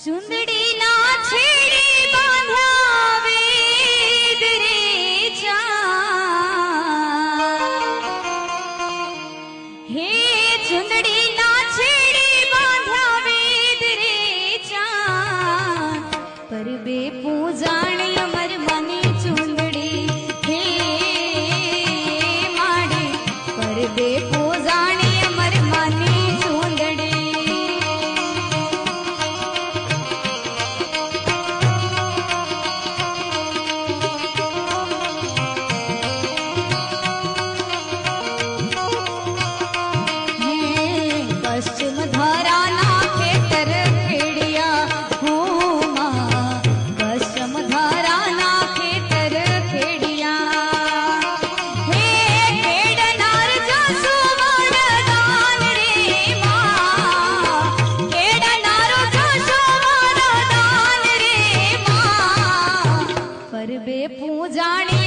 સુંદડી ના છેડી બાંધ્યા વેદ રે ચાંદ હે ચુંદડી ના છેડી બાંધ્યા વેદ રે ચાંદ પરબે પૂજાણી અમર મની ચુંદડી હે માડે પરબે પૂજાણી અમર મની ચુંદડી पश्चिम धारा ना खेतर खेड़िया हो मां पश्चिम धारा ना खेतर खेड़िया हे केडनार जसो वरदान रे मां केडनार जसो वरदान रे मां परबे पूजाणी